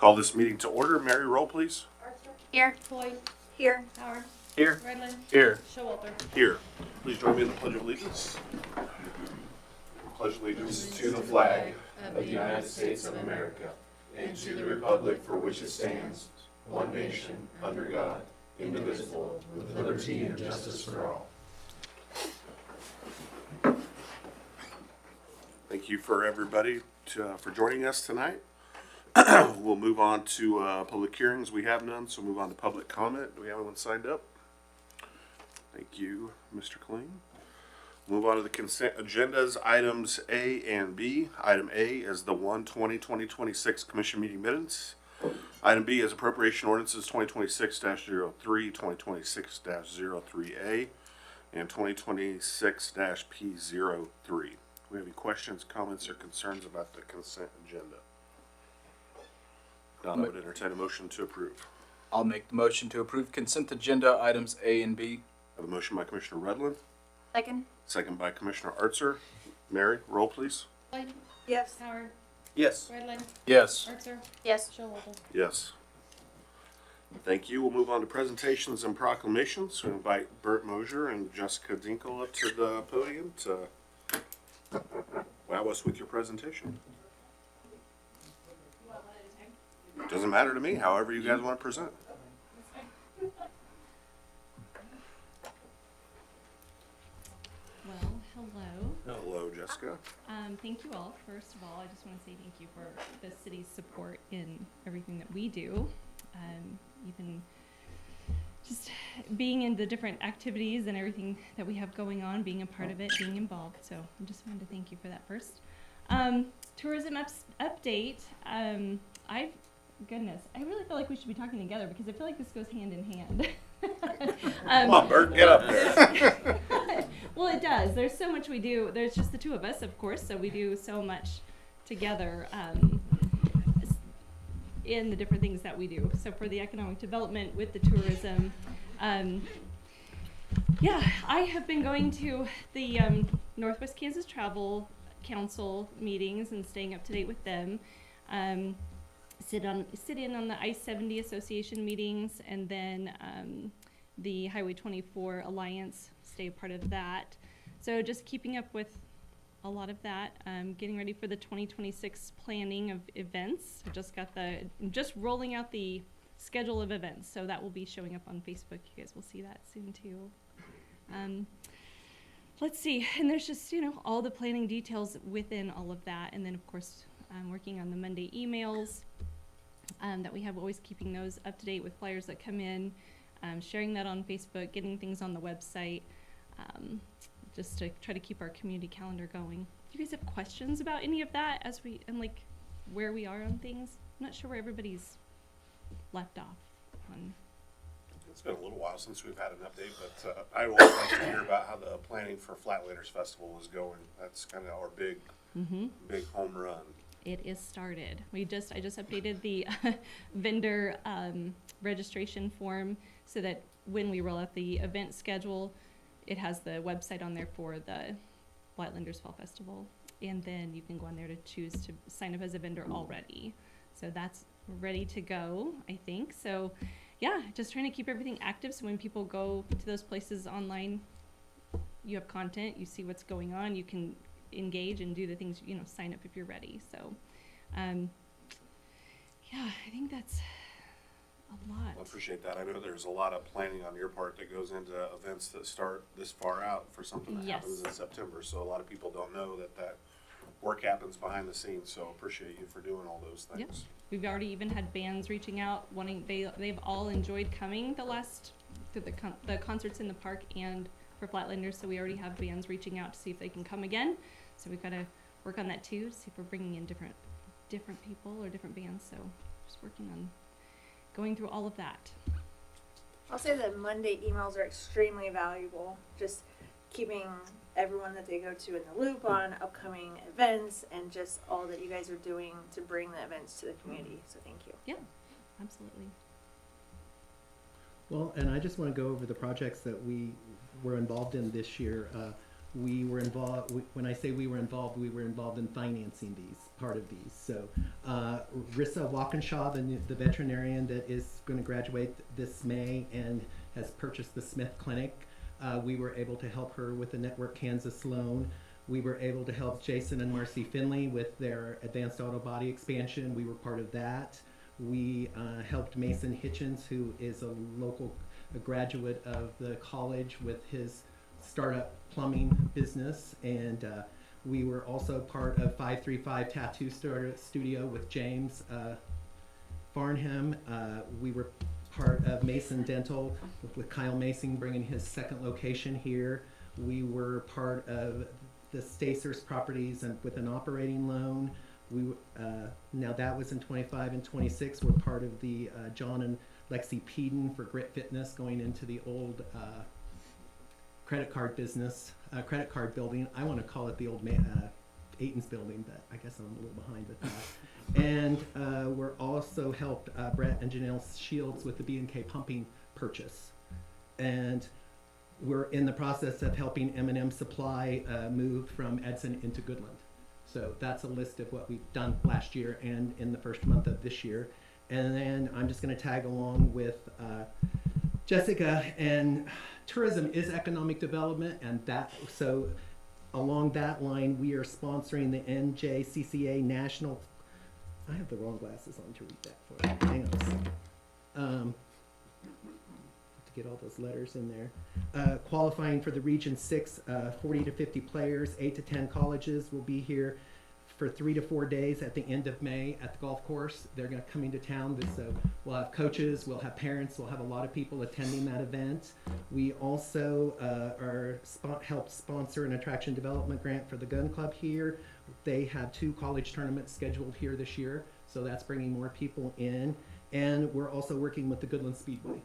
Call this meeting to order. Mary, roll, please. Here. Floyd. Here. Howard. Here. Redland. Here. Showalter. Here. Please join me in the Pledge of Allegiance. Pledge allegiance to the flag of the United States of America and to the republic for which it stands, one nation, under God, indivisible, with liberty and justice for all. Thank you for everybody for joining us tonight. We'll move on to public hearings. We have none, so move on to public comment. Do we have anyone signed up? Thank you, Mr. Kling. Move on to the consent agendas, items A and B. Item A is the 1/20/2026 commission meeting minutes. Item B is appropriation ordinances 2026-03, 2026-03A, and 2026-P03. Do we have any questions, comments, or concerns about the consent agenda? Now I would entertain a motion to approve. I'll make the motion to approve consent agenda items A and B. I have a motion by Commissioner Redland, Second. second by Commissioner Artzer. Mary, roll please. Lloyd, Yes. Howard, Yes. Redland, Yes. Archer, Yes. Showalter. Yes. Thank you. We'll move on to presentations and proclamations. We invite Bert Mosier and Jessica Dinkle up to the podium to wow us with your presentation. Doesn't matter to me, however you guys want to present. Well, hello. Hello, Jessica. Thank you all. First of all, I just want to say thank you for the city's support in everything that we do. Even just being in the different activities and everything that we have going on, being a part of it, being involved. So I just wanted to thank you for that first. Tourism update. Goodness, I really feel like we should be talking together because I feel like this goes hand in hand. Come on, Bert, get up there. Well, it does. There's so much we do. There's just the two of us, of course, so we do so much together in the different things that we do. So for the economic development with the tourism, yeah, I have been going to the Northwest Kansas Travel Council meetings and staying up to date with them. Sit in on the I-70 Association meetings, and then the Highway 24 Alliance, stay a part of that. So just keeping up with a lot of that, getting ready for the 2026 planning of events. I just rolling out the schedule of events, so that will be showing up on Facebook. You guys will see that soon too. Let's see, and there's just, all the planning details within all of that, and then of course, working on the Monday emails that we have, always keeping those up to date with flyers that come in, sharing that on Facebook, getting things on the website, just to try to keep our community calendar going. Do you guys have questions about any of that and like where we are on things? I'm not sure where everybody's left off on. It's been a little while since we've had an update, but I would like to hear about how the planning for Flatlanders Festival is going. That's kind of our big home run. It is started. I just updated the vendor registration form so that when we roll out the event schedule, it has the website on there for the Flatlanders Fall Festival. And then you can go on there to choose to sign up as a vendor already. So that's ready to go, I think. So yeah, just trying to keep everything active so when people go to those places online, you have content, you see what's going on, you can engage and do the things, sign up if you're ready. So yeah, I think that's a lot. I appreciate that. I know there's a lot of planning on your part that goes into events that start this far out for something that happens in September. So a lot of people don't know that work happens behind the scenes. So appreciate you for doing all those things. Yep. We've already even had bands reaching out, they've all enjoyed coming to the concerts in the park and for Flatlanders. So we already have bands reaching out to see if they can come again. So we've got to work on that too, to see if we're bringing in different people or different bands. So just working on going through all of that. I'll say that Monday emails are extremely valuable. Just keeping everyone that they go to in the loop on upcoming events and just all that you guys are doing to bring the events to the community. So thank you. Yeah, absolutely. Well, and I just want to go over the projects that we were involved in this year. We were involved, when I say we were involved in financing part of these. So Rissa Walkinshaw, the veterinarian that is going to graduate this May and has purchased the Smith Clinic, we were able to help her with the Network Kansas loan. We were able to help Jason and Marcy Finley with their advanced auto body expansion. We were part of that. We helped Mason Hitchens, who is a graduate of the college, with his startup plumbing business, and We were also part of 535 Tattoo Studio with James Farnham. We were part of Mason Dental with Kyle Mason bringing his second location here. We were part of the Stacers Properties and with an operating loan. Now that was in 25 and 26. We're part of the John and Lexi Peden for Grit Fitness, going into the old credit card business, credit card building. I want to call it the old Aiton's building, but I guess I'm a little behind with that. And we're also helped Brett and Janelle Shields with the B&K pumping purchase. And we're in the process of helping M&M Supply move from Edson into Goodland. So that's a list of what we've done last year and in the first month of this year. And then I'm just going to tag along with Jessica, and tourism is economic development, and that, so along that line, we are sponsoring the NJCCA National, I have the wrong glasses on to read that for you. Hang on a second. To get all those letters in there. Qualifying for the Region 6, 40 to 50 players, 8 to 10 colleges will be here for 3 to 4 days at the end of May at the golf course. They're going to come into town, so we'll have coaches, we'll have parents, we'll have a lot of people attending that event. We also helped sponsor an attraction development grant for the gun club here. They have 2 college tournaments scheduled here this year, so that's bringing more people in. And we're also working with the Goodland Speedway,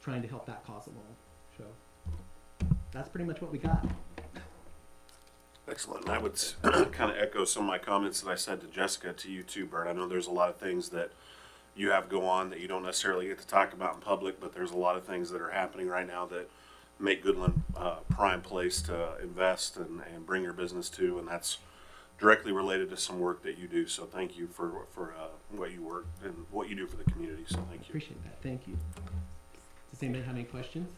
trying to help that cause along. So that's pretty much what we got. Excellent. And I would kind of echo some of my comments that I said to Jessica, to you too, Bert. I know there's a lot of things that you have go on that you don't necessarily get to talk about in public, but there's a lot of things that are happening right now that make Goodland a prime place to invest and bring your business to, and that's directly related to some work that you do. So thank you for what you work and what you do for the community. So thank you. Appreciate that. Thank you. Does anybody have any questions?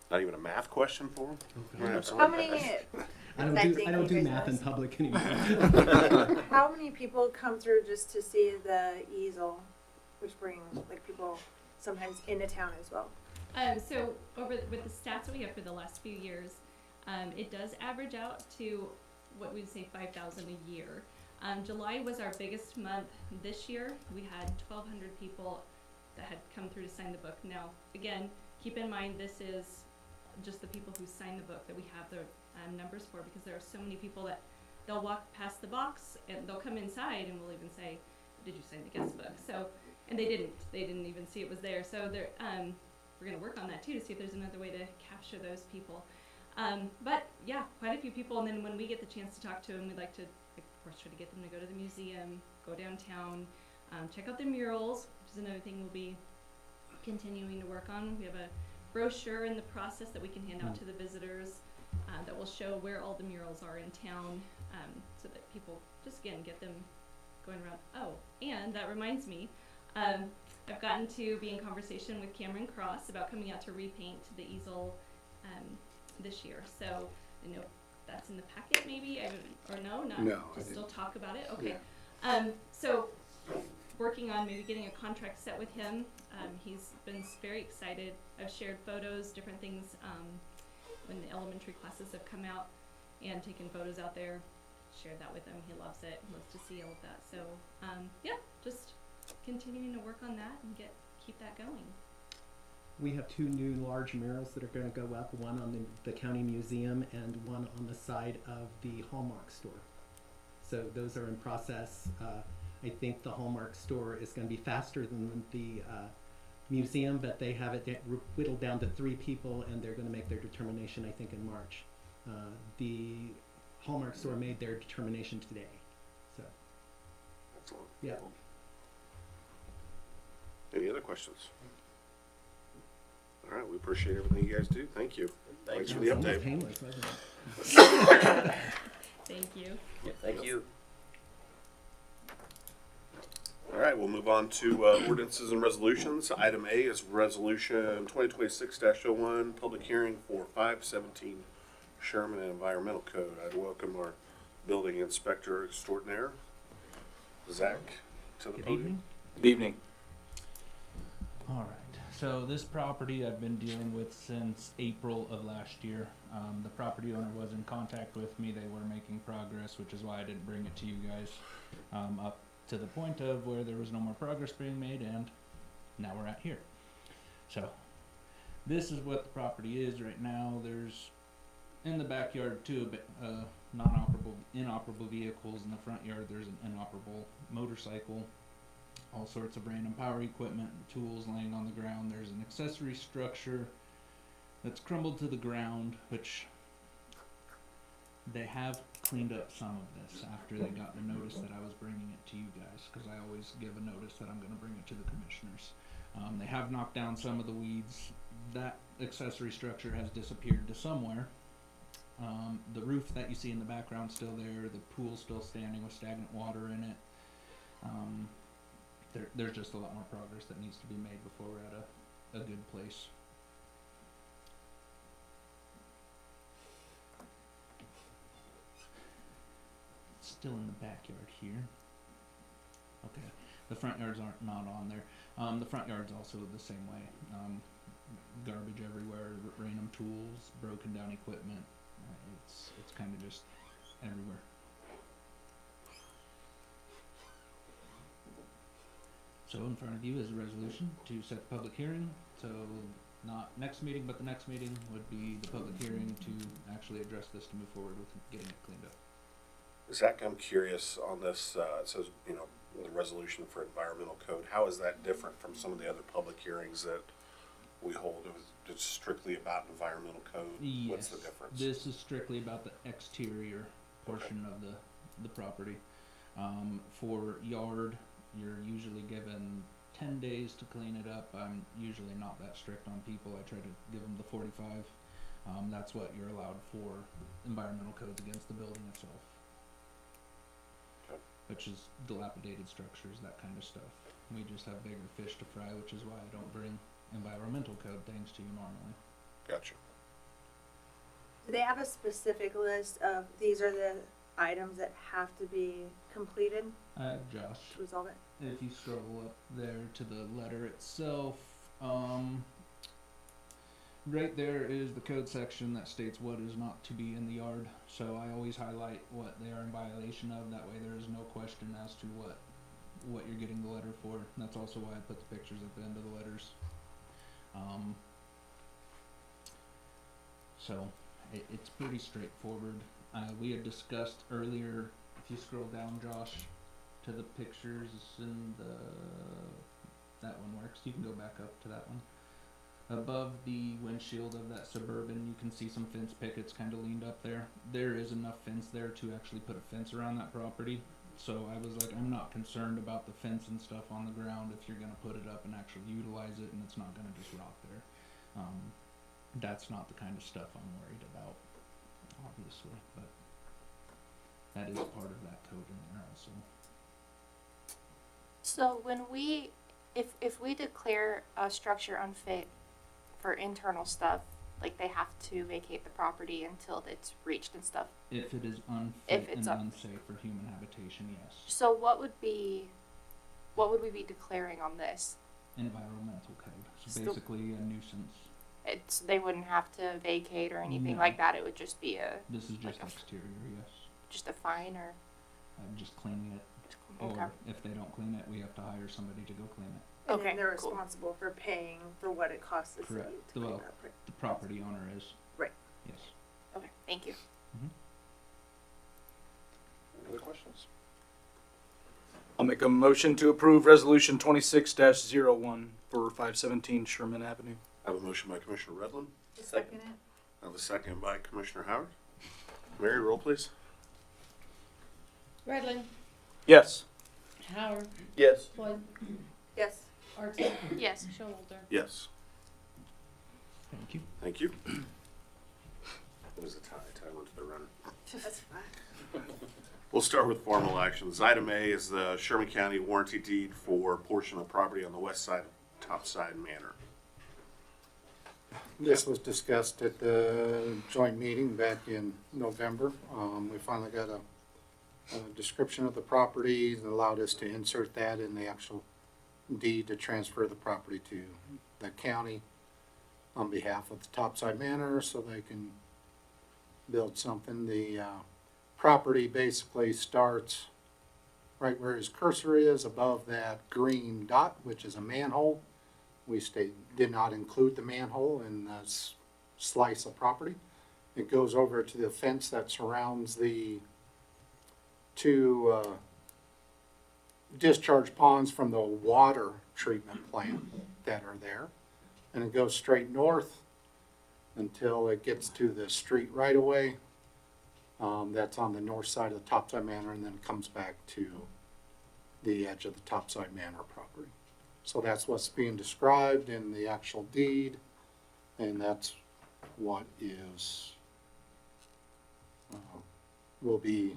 Not even a math question for him? How many? I don't do math in public anymore. How many people come through just to see the easel, which brings like people sometimes into town as well? So with the stats that we have for the last few years, it does average out to what we'd say 5,000 a year. July was our biggest month this year. We had 1,200 people that had come through to sign the book. Now, again, keep in mind this is just the people who sign the book that we have the numbers for, because there are so many people that they'll walk past the box and they'll come inside and we'll even say, did you sign the guest book? So, and they didn't even see it was there. So we're going to work on that too to see if there's another way to capture those people. But yeah, quite a few people. And then when we get the chance to talk to them, we'd like to, of course, try to get them to go to the museum, go downtown, check out the murals, which is another thing we'll be continuing to work on. We have a brochure in the process that we can hand out to the visitors that will show where all the murals are in town, so that people just again get them going around. Oh, and that reminds me, I've gotten to be in conversation with Cameron Cross about coming out to repaint the easel this year. So I know that's in the packet, maybe, or no, not. No, Just still talk about it. Okay. Yeah. So working on maybe getting a contract set with him. He's been very excited. I've shared photos, different things when the elementary classes have come out and taken photos out there. Shared that with him. He loves it. He loves to see all of that. So yeah, just continuing to work on that and keep that going. We have 2 new large murals that are going to go up, one on the county museum and one on the side of the Hallmark store. So those are in process. I think the Hallmark store is going to be faster than the museum, but they have it whittled down to 3 people, and they're going to make their determination, I think, in March. The Hallmark store made their determination today. So, Excellent. yeah. Any other questions? All right, we appreciate everything you guys do. Thank you. Thanks for the That was almost update. painless, wasn't it? Thank you. Thank you. All right, we'll move on to ordinances and resolutions. Item A is Resolution 2026-01, public hearing for 517 Sherman Environmental Code. I'd welcome our building inspector extraordinaire, Zach, to the Good podium. evening. Good evening. Alright, so this property I've been dealing with since April of last year. The property owner was in contact with me, they were making progress, which is why I didn't bring it to you guys. Up to the point of where there was no more progress being made, and now we're at here. So, this is what the property is right now. There's, in the backyard, two inoperable vehicles. In the front yard, there's an inoperable motorcycle. All sorts of random power equipment, tools laying on the ground. There's an accessory structure that's crumbled to the ground, which they have cleaned up some of this after they got the notice that I was bringing it to you guys, because I always give a notice that I'm going to bring it to the commissioners. They have knocked down some of the weeds. That accessory structure has disappeared to somewhere. The roof that you see in the background still there. The pool's still standing with stagnant water in it. There's just a lot more progress that needs to be made before we're at a good place. It's still in the backyard here. Okay, the front yards aren't not on there. The front yard's also the same way. Garbage everywhere, random tools, broken down equipment. It's kind of just everywhere. So in front of you is a resolution to set the public hearing. So not next meeting, but the next meeting would be the public hearing to actually address this to move forward with getting it cleaned up. Zach, I'm curious on this, it says, the resolution for environmental code, how is that different from some of the other public hearings that we hold? It's strictly about environmental code? Yes, What's the difference? this is strictly about the exterior portion of the property. For yard, you're usually given 10 days to clean it up. I'm usually not that strict on people. I try to give them the 45. That's what you're allowed for environmental codes against the building itself. Okay. Which is dilapidated structures, that kind of stuff. We just have bigger fish to fry, which is why I don't bring environmental code things to you normally. Gotcha. Do they have a specific list of these are the items that have to be completed Josh, to resolve it? if you scroll up there to the letter itself, right there is the code section that states what is not to be in the yard. So I always highlight what they are in violation of. That way there is no question as to what you're getting the letter for. And that's also why I put the pictures at the end of the letters. So it's pretty straightforward. We had discussed earlier, if you scroll down, Josh, to the pictures in that one works. You can go back up to that one. Above the windshield of that Suburban, you can see some fence pickets kind of leaned up there. There is enough fence there to actually put a fence around that property. So I was like, I'm not concerned about the fence and stuff on the ground if you're going to put it up and actually utilize it and it's not going to just rot there. That's not the kind of stuff I'm worried about, obviously, but that is part of that code in there also. So when if we declare a structure unfit for internal stuff, like they have to vacate the property until it's reached and stuff. If it is unfit If it's and unsafe for human habitation, yes. So what would we be declaring on this? Environmental code. So Still- basically a nuisance. They wouldn't have to vacate or anything No. like that. It would just be This is just Like a- exterior, yes. just a fine or Just cleaning it. okay. Or if they don't clean it, we have to hire somebody to go clean it. And Okay, then they're cool. responsible for paying for what it costs the city Correct. to clean Well, up. Right? The property owner is. Right. Yes. Okay, thank you. Any other questions? I'll make a motion to approve resolution 26-01 for 517 Sherman Avenue. I have a motion by Commissioner Redland. Second it. I have a second by Commissioner Howard. Mary, roll please. Redland, Yes. Howard, Yes. Floyd, Yes. Artie, Yes. Showalter. Yes. Thank you. Thank you. It was a tie. Tie went to the runner. That's fine. We'll start with formal actions. Item A is the Sherman County warranty deed for a portion of property on the west side of Topside Manor. This was discussed at the joint meeting back in November. We finally got a description of the property that allowed us to insert that in the actual deed to transfer the property to the county on behalf of the Topside Manor so they can build something. The property basically starts right where his cursor is, above that green dot, which is a manhole. We did not include the manhole in this slice of property. It goes over to the fence that surrounds the two discharge ponds from the water treatment plant that are there. And it goes straight north until it gets to the street right away. That's on the north side of the Topside Manor, and then comes back to the edge of the Topside Manor property. So that's what's being described in the actual deed, and that's what is will be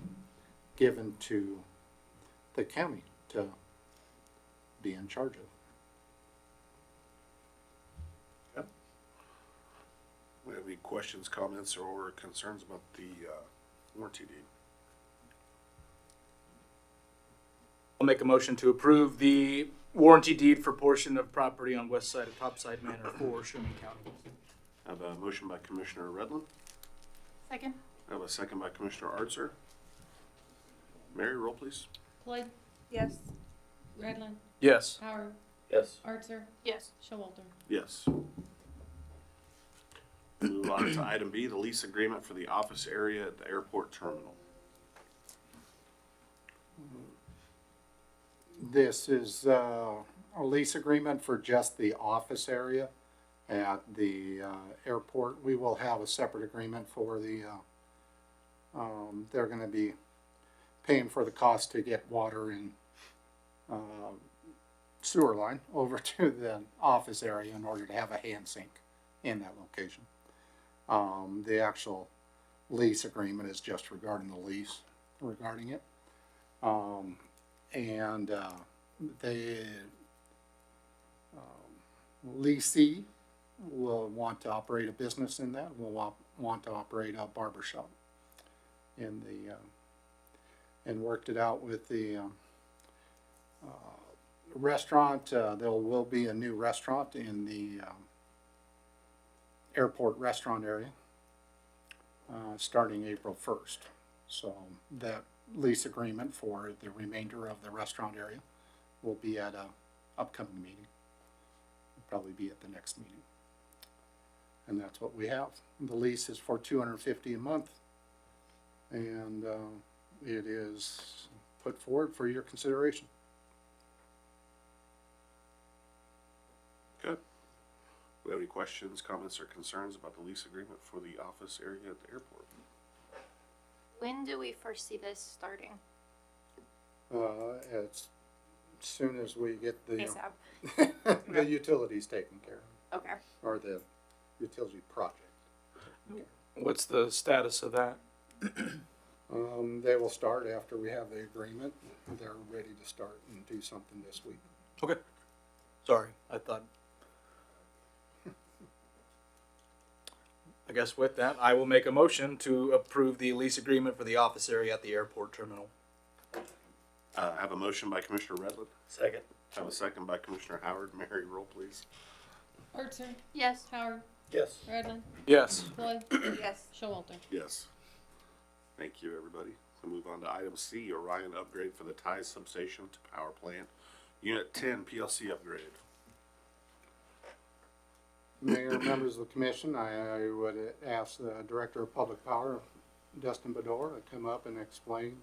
given to the county to be in charge of. We have any questions, comments, or concerns about the warranty deed? I'll make a motion to approve the warranty deed for portion of property on west side of Topside Manor for Sherman County. I have a motion by Commissioner Redland. Second? I have a second by Commissioner Artser. Mary, roll please. Floyd, Yes. Redland, Yes. Howard, Yes. Archer, Yes. Showalter. Yes. Move on to item B, the lease agreement for the office area at the airport terminal. This is a lease agreement for just the office area at the airport. We will have a separate agreement for the, they're gonna be paying for the cost to get water and sewer line over to the office area in order to have a hand sink in that location. The actual lease agreement is just regarding the lease, regarding it. The leasee will want to operate a business in that, will want to operate a barber shop in the, and worked it out with the restaurant. There will be a new restaurant in the airport restaurant area starting April 1st. So that lease agreement for the remainder of the restaurant area will be at a upcoming meeting. Will probably be at the next meeting. And that's what we have. The lease is for $250 a month, and it is put forward for your consideration. Good. Do we have any questions, comments, or concerns about the lease agreement for the office area at the airport? When do we foresee this starting? As soon as we get the ASAP. the utilities taken care of, Okay. or the utility project. What's the status of that? They will start after we have the agreement. They're ready to start and do something this week. Okay. Sorry, I thought. I guess with that, I will make a motion to approve the lease agreement for the office area at the airport terminal. I have a motion by Commissioner Redland. Second. I have a second by Commissioner Howard. Mary, roll please. Archer, Yes. Howard, Yes. Redland, Yes. Floyd, Yes. Showalter. Yes. Thank you, everybody. We'll move on to item C, Orion upgrade for the Ties substation to power plant. Unit 10 PLC upgrade. Mayor, members of the commission, I would ask the Director of Public Power, Dustin Bedore, to come up and explain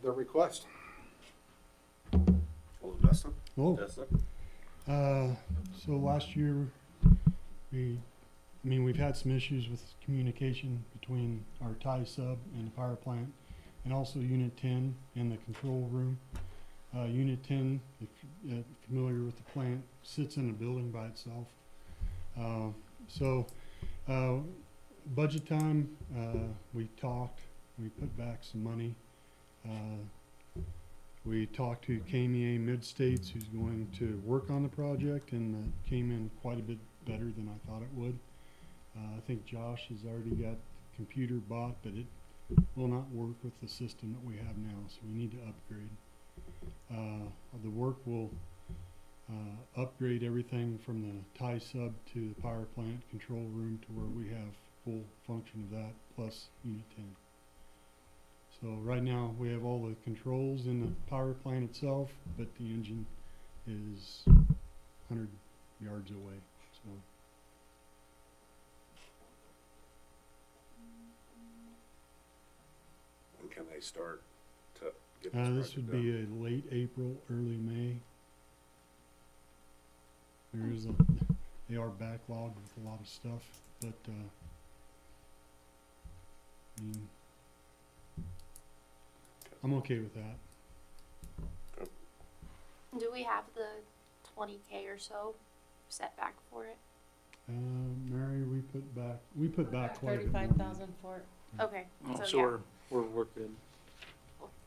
the request. Hello, Dustin. Oh, Dustin. so last year, we've had some issues with communication between our tie sub and the power plant, and also Unit 10 in the control room. Unit 10, if you're familiar with the plant, sits in a building by itself. Budget time, we talked, we put back some money. We talked to KMEA Mid-States, who's going to work on the project, and it came in quite a bit better than I thought it would. I think Josh has already got the computer bought, but it will not work with the system that we have now, so we need to upgrade. The work will upgrade everything from the tie sub to the power plant control room to where we have full function of that plus Unit 10. So right now we have all the controls in the power plant itself, but the engine is 100 yards away. So When can they start to get this this project would done? be a late April, early May. There is they are backlogged with a lot of stuff, but I mean, I'm okay with that. Do we have the 20K or so set back for it? Mary, we put back quite a bit. 35,000 for it. Okay, Oh, so so yeah. we're good.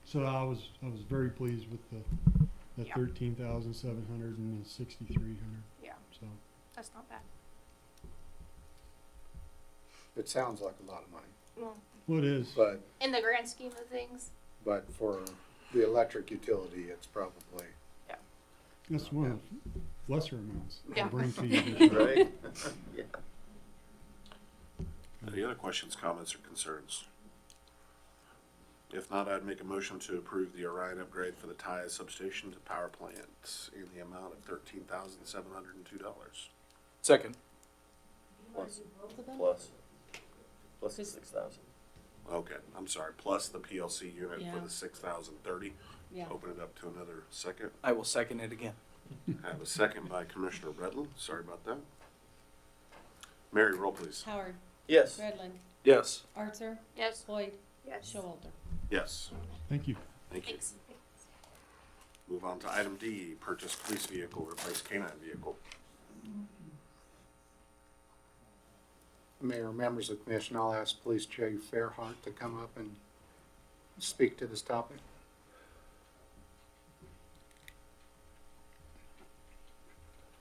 So I was very pleased with the Yeah. 13,700 and the 6,300. Yeah. So That's not bad. It sounds like a lot of money, Well, well, it is. but, in the grand scheme of things, but for the electric utility, it's probably, That's one of the lesser amounts Yeah. I'll bring to you. this year. Right? Any other questions, comments, or concerns? If not, I'd make a motion to approve the Orion upgrade for the tie substation to power plant in the amount of $13,702. Second. Both of them? Plus the Just- 6,000. Okay, I'm sorry, plus the PLC unit for Yeah. the 6,030. Yeah. Open it up to another second. I will second it again. I have a second by Commissioner Redland. Sorry about that. Mary, roll please. Howard, Yes. Redland, Yes. Arthur, yes. Boyd, Yes. Showalter. Yes, Thank you. thank you. Thanks. Move on to item D, purchase police vehicle, replace canine vehicle. Mayor, members of the commission, I'll ask Police Chief Fairhart to come up and speak to this topic.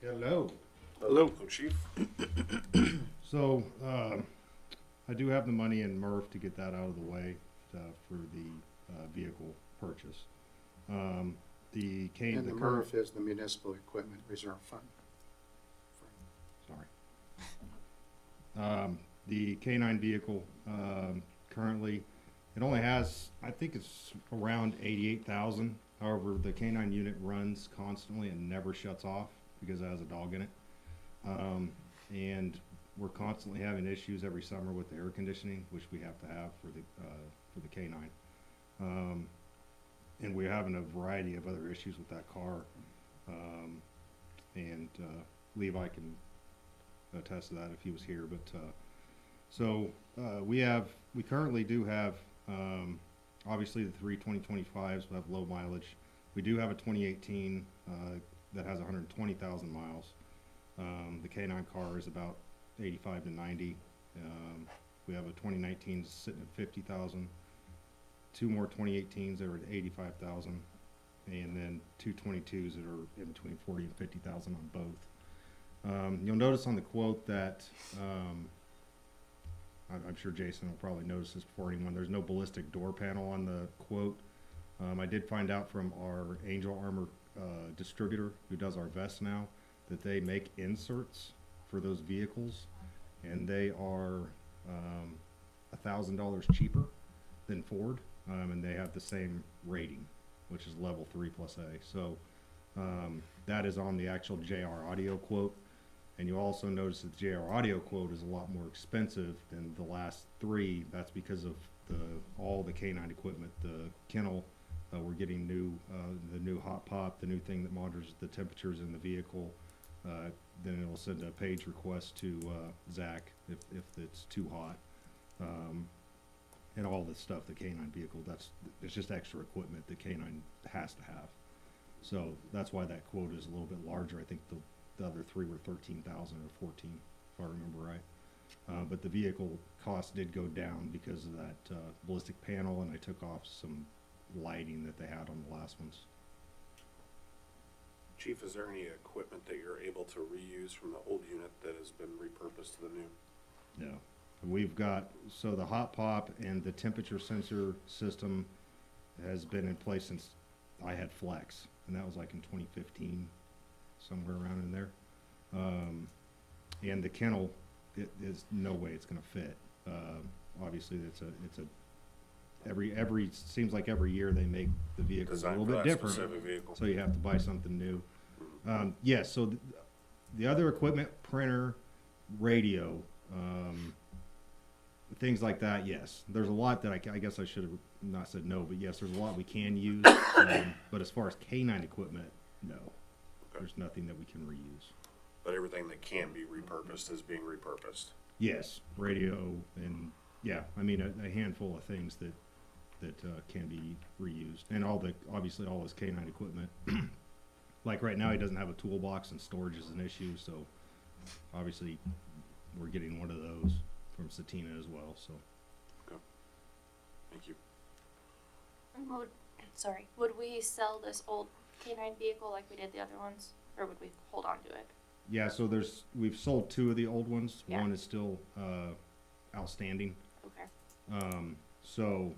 Hello. Hello, Chief. So, I do have the money in MRF to get that out of the way, for the, vehicle purchase. The K, And the current, MRF is the Municipal Equipment Reserve Fund. sorry. The K-9 vehicle, currently, it only has, I think it's around 88,000. However, the K-9 unit runs constantly and never shuts off because it has a dog in it. And we're constantly having issues every summer with the air conditioning, which we have to have for the K-9. And we're having a variety of other issues with that car. And Levi can attest to that if he was here. But we currently do have, obviously the three 2025s have low mileage. We do have a 2018 that has 120,000 miles. The K9 car is about 85 to 90. We have a 2019 sitting at 50,000. Two more 2018s that are at 85,000, and then two 22s that are in between 40 and 50,000 on both. You'll notice on the quote that I'm sure Jason will probably notice this before anyone. There's no ballistic door panel on the quote. I did find out from our Angel Armor distributor who does our vests now that they make inserts for those vehicles, and they are $1,000 cheaper than Ford, and they have the same rating, which is level 3 plus A. So that is on the actual JR Audio quote. And you also notice that the JR Audio quote is a lot more expensive than the last three. That's because of all the K9 equipment, the kennel. We're getting the new hot pop, the new thing that monitors the temperatures in the vehicle. Then it'll send a page request to Zach if it's too hot. And all the stuff, the K9 vehicle, it's just extra equipment that K9 has to have. So that's why that quote is a little bit larger. I think the other three were 13,000 or 14, if I remember right. But the vehicle cost did go down because of that ballistic panel, and I took off some lighting that they had on the last ones. Chief, is there any equipment that you're able to reuse from the old unit that has been repurposed to the new? No. We've got, so the hot pop and the temperature sensor system has been in place since I had Flex, and that was like in 2015, somewhere around in there. And the kennel, it is no way it's gonna fit. Obviously, it's a seems like every year they make the vehicles a Designed little for bit that different. specific vehicle. So you have to buy something new. Yes, so the other equipment, printer, radio, things like that, yes. There's a lot that I guess I should have not said no, but yes, there's a lot we can use. But as far as canine equipment, no. There's nothing that we can reuse. But everything that can be repurposed is being repurposed. Yes, radio and, yeah, I mean, a handful of things that can be reused. And obviously all his canine equipment. Like right now, he doesn't have a toolbox and storage is an issue, so obviously we're getting one of those from Satina as well, so. Thank you. Would we sell this old K9 vehicle like we did the other ones, or would we hold on to it? Yeah, so we've sold 2 of the old ones. Yeah. One is still outstanding. Okay. So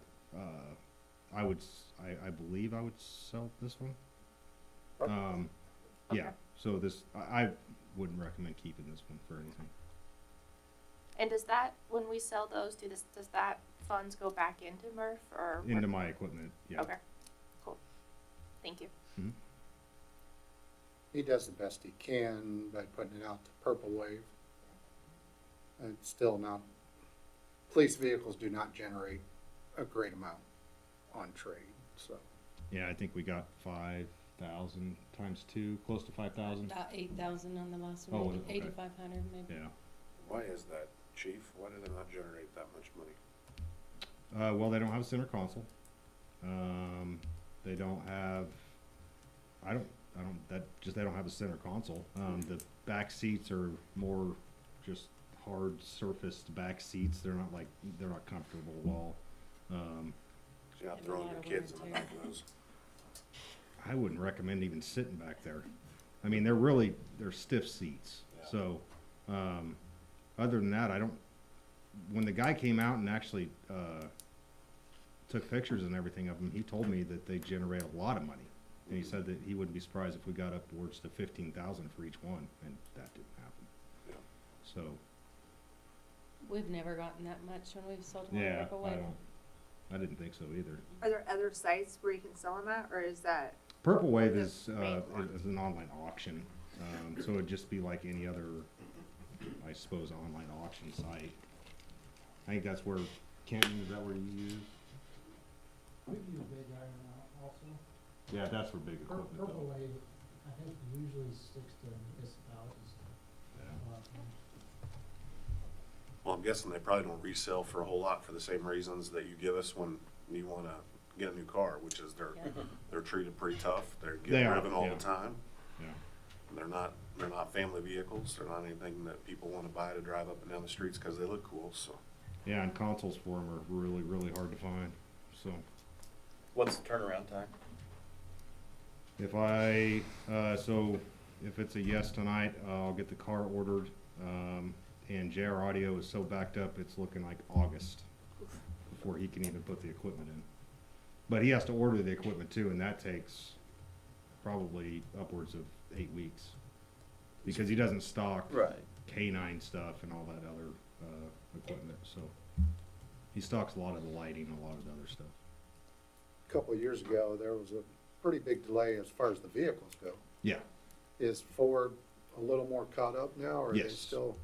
I believe I would sell this one. Yeah, Okay. so I wouldn't recommend keeping this one for anything. And does that, when we sell those, does that funds go back into Murph or? Into my equipment, yeah. Okay, cool. Thank you. He does the best he can by putting it out to Purple Wave. And it's still not, police vehicles do not generate a great amount on trade, so. Yeah, I think we got 5,000 times 2, close to 5,000. About 8,000 on the last Oh, one, okay. 8,500 maybe. Yeah. Why is that, Chief? Why do they not generate that much money? Well, they don't have a center console. They don't have, they don't have a center console. The back seats are more just hard surfaced back seats. They're not comfortable at all. You're not And a throwing lot your of kids in wear the and back of those. I wouldn't recommend even sitting back there. I mean, they're stiff seats. Yeah. So, other than that, when the guy came out and actually, took pictures and everything of them, he told me that they generate a lot of money. And he said that he wouldn't be surprised if we got upwards to 15,000 for each one, and that didn't happen. Yeah. So, We've never gotten that much when we've sold one yeah, Purple Wave. I didn't think so either. Are there other sites where you can sell them at, or is that? Purple Wave The is main one. an online auction, so it'd just be like any other, I suppose, online auction site. I think that's where, Kenton, is that where you use? We use Big Iron also. Yeah, that's for big equipment Purple though. Wave, I think usually sticks to municipalities. Yeah. Well, I'm guessing they probably don't resell for a whole lot for the same reasons that you give us when you want to get a new car, which is they're treated pretty tough. They're They getting are, driven all yeah. the time. Yeah. And they're not family vehicles. They're not anything that people want to buy to drive up and down the streets because they look cool. So Yeah, and consoles for them are really, really hard to find, so. What's the turnaround time? If it's a yes tonight, I'll get the car ordered, and JR Audio is so backed up, it's looking like August before he can even put the equipment in. But he has to order the equipment too, and that takes probably upwards of 8 weeks. Because he doesn't stock Right. K9 stuff and all that other, equipment, so. He stocks a lot of the lighting and a lot of the other stuff. A couple of years ago, there was a pretty big delay as far as the vehicles go. Yeah. Is Ford a little more caught up now, or are they Yes. still?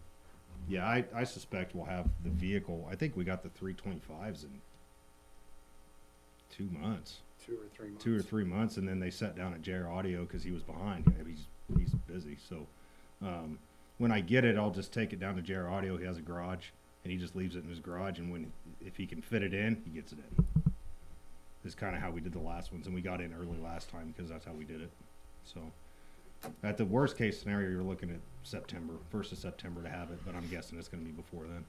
Yeah, I suspect we'll have the vehicle, I think we got the 325s in 2 months. 2 or 3 months? 2 or 3 months, and then they sat down at JR Audio because he was behind. He's busy, so when I get it, I'll just take it down to JR Audio. He has a garage, and he just leaves it in his garage, and if he can fit it in, he gets it in. This is kind of how we did the last ones, and we got in early last time because that's how we did it. So at the worst case scenario, you're looking at September, 1st of September to have it, but I'm guessing it's going to be before then.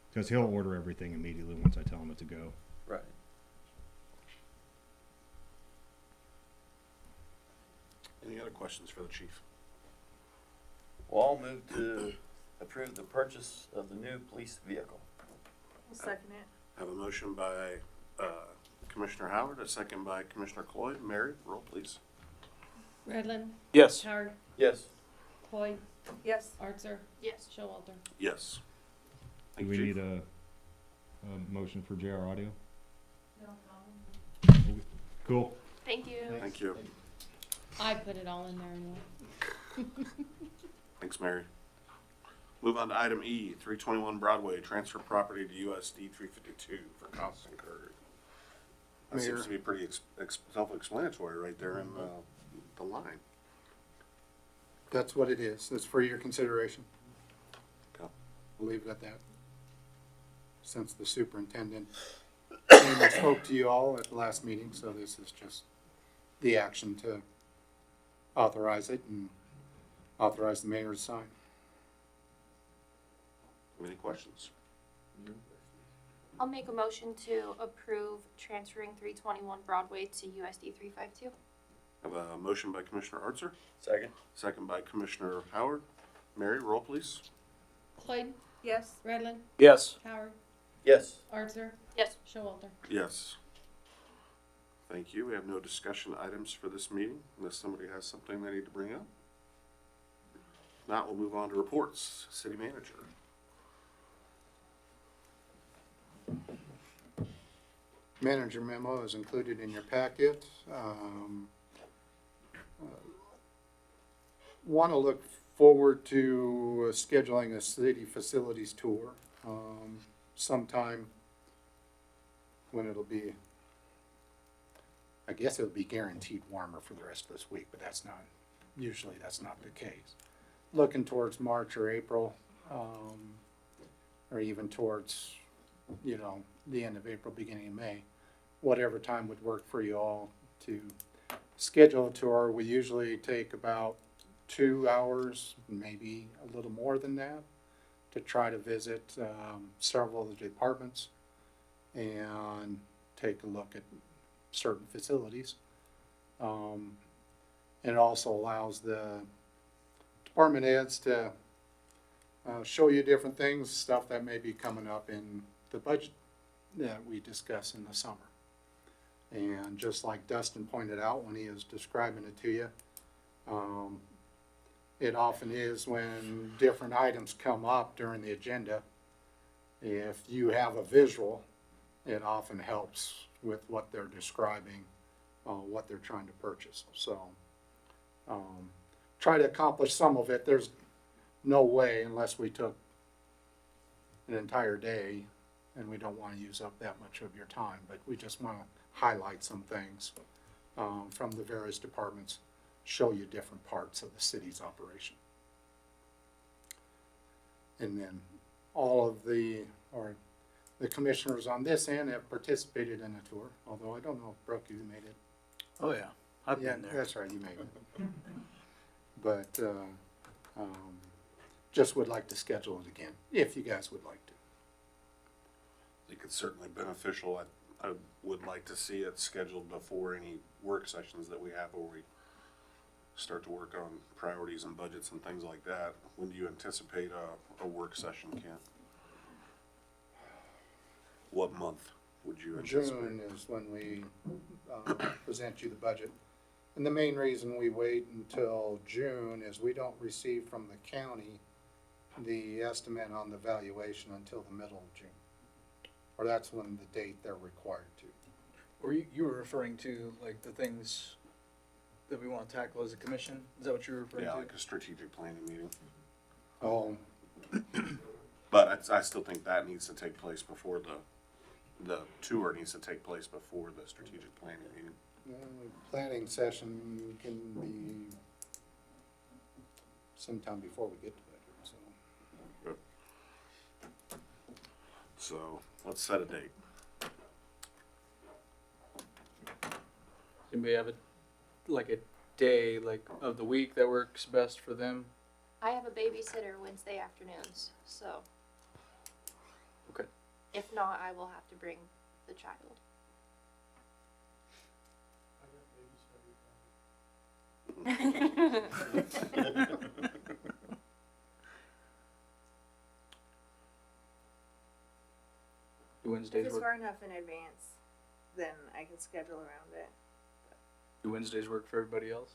Because he'll order everything immediately once I tell him it to go. Right. any other questions for the chief? Well, I'll move to approve the purchase of the new police vehicle. I'll second it. Have a motion by Commissioner Howard, a second by Commissioner Cloyd. Mary, roll please. Redlin, Yes. Howard, Yes. Cloyd, Yes. Archer, Yes. Showalter. Yes. Do Thank we you. need a motion for JR Audio? Cool. Thank you. Thank you. I put it all in there anyway. Thanks, Mary. Move on to item E, 321 Broadway, transfer property to USD 352 for costs incurred. That Mayor. seems to be pretty self-explanatory right there in the line. That's what it is. It's for your consideration. Okay. We'll leave it at that. Since the superintendent came and spoke to you all at the last meeting, so this is just the action to authorize it and authorize the mayor to sign. Any questions? I'll make a motion to approve transferring 321 Broadway to USD 352. Have a motion by Commissioner Archer, Second? second by Commissioner Howard. Mary, roll please. Cloyd, Yes. Redlin, Yes. Howard, Yes. Archer, Yes. Showalter. Yes. Thank you. We have no discussion items for this meeting unless somebody has something they need to bring up. If not, we'll move on to reports. City manager. Manager memo is included in your packet. Want to look forward to scheduling a city facilities tour sometime when it'll be, I guess it'll be guaranteed warmer for the rest of this week, but that's not the case. Looking towards March or April, or even towards, the end of April, beginning of May, whatever time would work for you all to schedule a tour. We usually take about 2 hours, maybe a little more than that, to try to visit several of the departments and take a look at certain facilities. And it also allows the department heads to show you different things, stuff that may be coming up in the budget that we discuss in the summer. And just like Dustin pointed out when he was describing it to you, it often is when different items come up during the agenda. If you have a visual, it often helps with what they're describing, what they're trying to purchase. So try to accomplish some of it. There's no way unless we took an entire day, and we don't want to use up that much of your time, but we just want to highlight some things from the various departments, show you different parts of the city's operation. And then all of the commissioners on this end have participated in the tour, although I don't know if Brooke, you made it. Oh, yeah. I've Yeah, been there. that's right, you made it. But just would like to schedule it again, if you guys would like to. I think it's certainly beneficial. I would like to see it scheduled before any work sessions that we have where we start to work on priorities and budgets and things like that. When do you anticipate a work session, Kent? What month would you anticipate? June is when we present you the budget. And the main reason we wait until June is we don't receive from the county the estimate on the valuation until the middle of June. Or that's when the date they're required to. Or you were referring to like the things that we want to tackle as a commission? Is that what you were referring Yeah, to? like a strategic planning meeting. Oh, But I still think that needs to take place before the tour needs to take place before the strategic planning meeting. planning session can be sometime before we get to it, so. So let's set a date. Anybody have a day of the week that works best for them? I have a babysitter Wednesday afternoons, so. Okay. If not, I will have to bring the child. Wednesdays If it's work. far enough in advance, then I I can schedule around it, Do Wednesdays work for everybody else?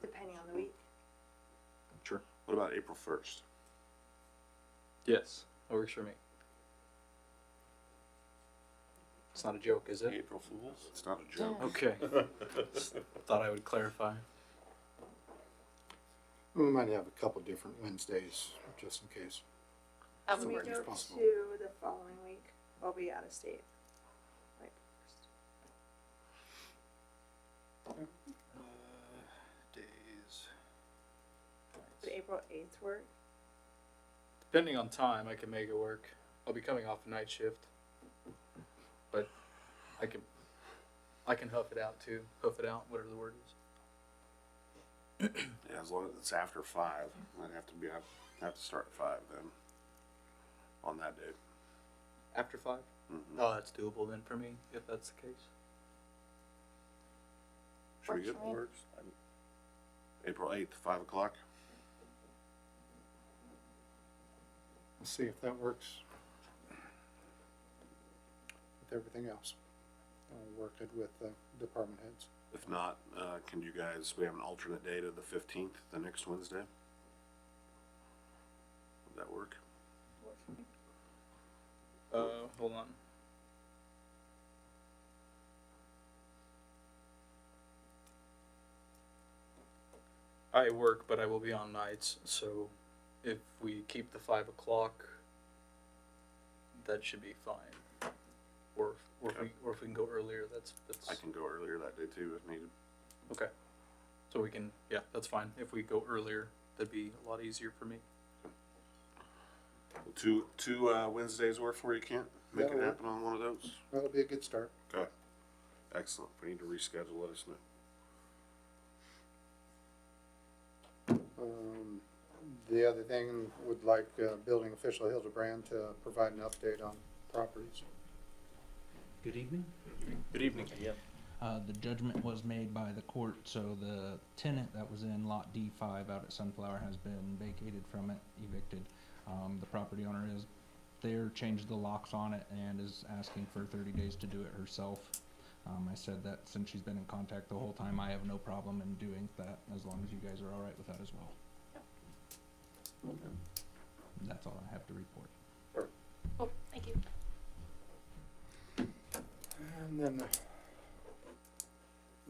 depending on the week. Sure. What about April 1st? Yes, that works for me. It's not a joke, is it? April Fools? It's not a joke. Okay. Just thought I would clarify. We might have a couple different Wednesdays, just in case. That Can would we work. go It's possible. to the following week? I'll be out of state. Like, Days. would April 8th work? Depending on time, I can make it work. I'll be coming off a night shift, but I can huff it out too. Huff it out, whatever the word is. Yeah, as long as it's after 5. I'd have to start at 5 then. On that day. After 5? Mhm. Oh, that's doable then for me, if that's the case. Should we Works get for me. works? April 8th, 5 o'clock. We'll see if that works with everything else. I'll work it with department heads. If not, can you guys, we have an alternate date of the 15th, the next Wednesday? Would that work? Works for me. Hold on. I work, but I will be on nights, so if we keep the 5 o'clock, that should be fine. Or if we can go earlier, that's I can go earlier that day too if needed. okay. So we can, yeah, that's fine. If we go earlier, that'd be a lot easier for me. Will two Wednesdays work for you, Kent? Make That'll it work. happen on one of those? That'll be a good start. Okay. Excellent. If we need to reschedule, let us know. The other thing, would like building official Hildebrand to provide an update on properties. Good evening. Good evening. The judgment was made by the court, so the tenant that was in lot D5 out at Sunflower has been vacated from it, evicted. The property owner is there, changed the locks on it, and is asking for 30 days to do it herself. I said that since she's been in contact the whole time, I have no problem in doing that, as long as you guys are all right with that as well. That's all I have to report. Oh, thank you. And then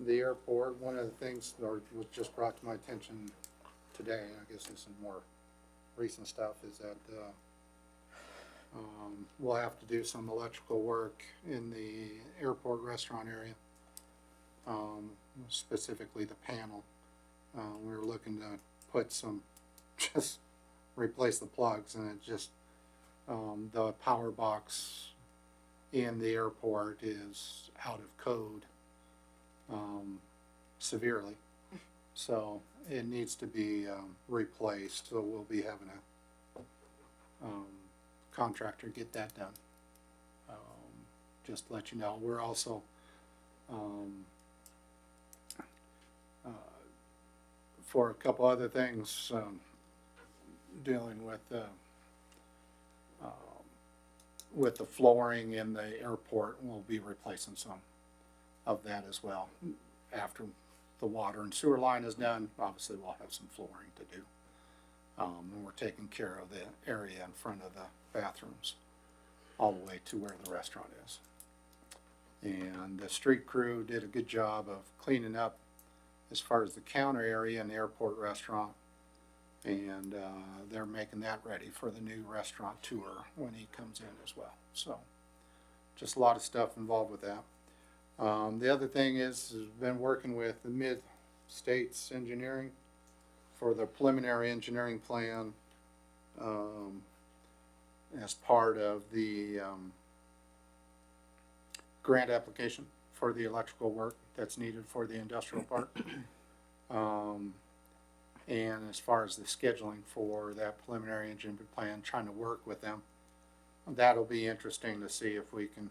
the airport, one of the things that was just brought to my attention today, I guess this is more recent stuff, is that we'll have to do some electrical work in the airport restaurant area, specifically the panel. We were looking to put some, just replace the plugs, and it just, the power box in the airport is out of code severely. So it needs to be replaced, so we'll be having a contractor get that done. Just to let you know, we're also for a couple other things dealing with the flooring in the airport. We'll be replacing some of that as well. After the water and sewer line is done, obviously we'll have some flooring to do. And we're taking care of the area in front of the bathrooms all the way to where the restaurant is. And the street crew did a good job of cleaning up as far as the counter area in the airport restaurant. And they're making that ready for the new restaurant tour when he comes in as well. So just a lot of stuff involved with that. The other thing is, has been working with the Mid-States Engineering for the preliminary engineering plan as part of the grant application for the electrical work that's needed for the industrial park. And as far as the scheduling for that preliminary engineering plan, trying to work with them. That'll be interesting to see if we can,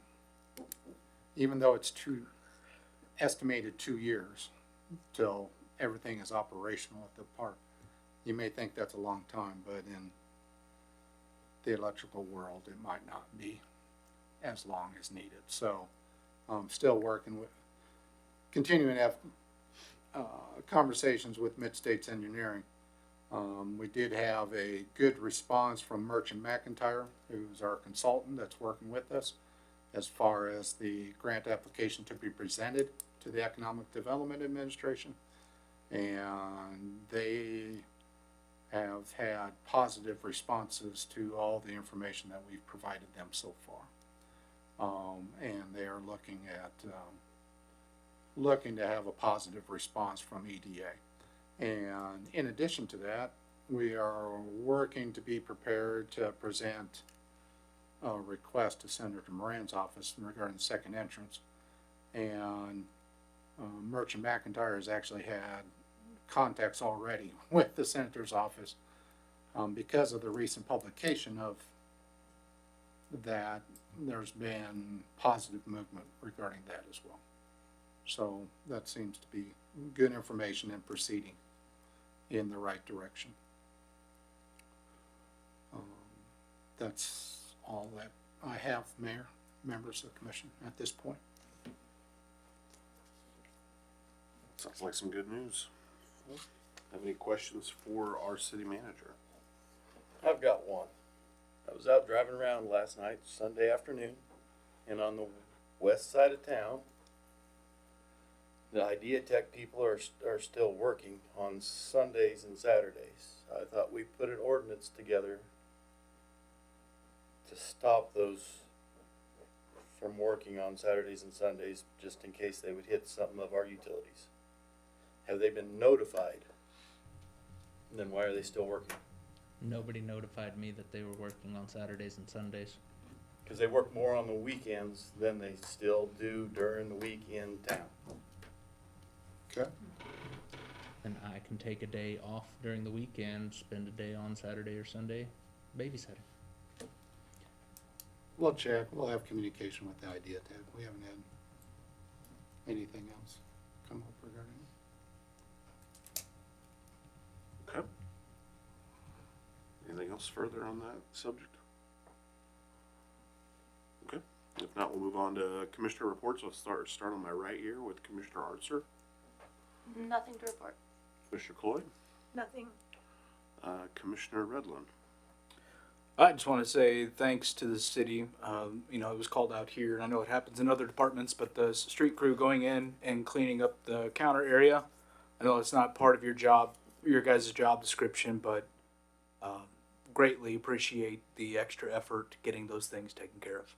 even though it's estimated 2 years till everything is operational at the park. You may think that's a long time, but in the electrical world, it might not be as long as needed. So Still working with, continuing to have conversations with Mid-States Engineering. We did have a good response from Merchant McIntyre, who's our consultant that's working with us, as far as the grant application to be presented to the Economic Development Administration. And they have had positive responses to all the information that we've provided them so far. And they are looking to have a positive response from EDA. And in addition to that, we are working to be prepared to present a request to Senator Moran's office regarding the second entrance. And Merchant McIntyre has actually had contacts already with the senator's office because of the recent publication of that. There's been positive movement regarding that as well. So that seems to be good information and proceeding in the right direction. That's all that I have, Mayor, members of the commission, at this point. Sounds like some good news. Have any questions for our city manager? I've got one. I was out driving around last night, Sunday afternoon, and on the west side of town, the Idea Tech people are still working on Sundays and Saturdays. I thought we put an ordinance together to stop those from working on Saturdays and Sundays, just in case they would hit some of our utilities. Have they been notified? And then why are they still working? Nobody notified me that they were working on Saturdays and Sundays. Because they work more on the weekends than they still do during the week in town. Okay. And I can take a day off during the weekend, spend a day on Saturday or Sunday babysitting. We'll check. We'll have communication with the Idea Tech. We haven't had anything else come up regarding it. Okay. Anything else further on that subject? Okay. If not, we'll move on to commissioner reports. I'll start on my right here with Commissioner Artser. Nothing to report. Commissioner Cloyd. Nothing. Commissioner Redlin. I just want to say thanks to the city. You know, it was called out here, and I know it happens in other departments, but the street crew going in and cleaning up the counter area, I know it's not part of your job, your guys' job description, but greatly appreciate the extra effort getting those things taken care of.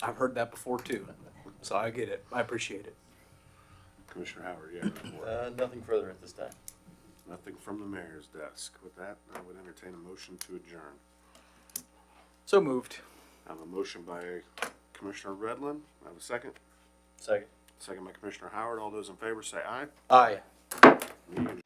I've heard that before too, so I get it. I appreciate it. Commissioner Howard, yeah. Nothing further at this time. Nothing from the mayor's desk. With that, I would entertain a motion to adjourn. So moved. I have a motion by Commissioner Redlin. I have a second. Second. Second by Commissioner Howard. All those in favor say aye. Aye. Meeting